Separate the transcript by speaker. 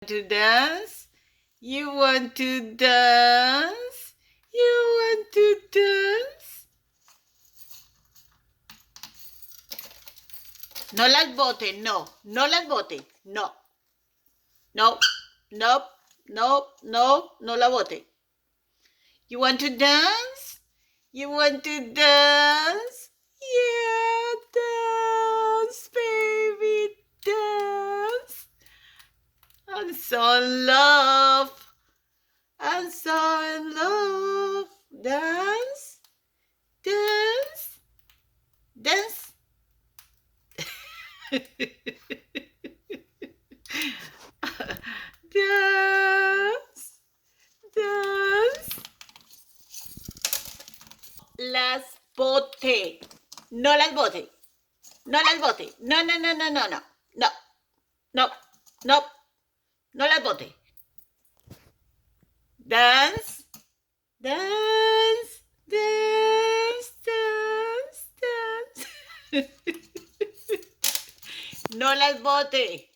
Speaker 1: To dance? You want to dance? You want to dance? No las bote, no. No las bote, no. No, no, no, no, no la bote. You want to dance? You want to dance? Yeah, dance, baby, dance. I'm so in love. I'm so in love. Dance, dance, dance. Dance, dance. Las bote. No las bote. No las bote. No, no, no, no, no, no. No, no, no. No las bote. Dance, dance, dance, dance, dance. No las bote.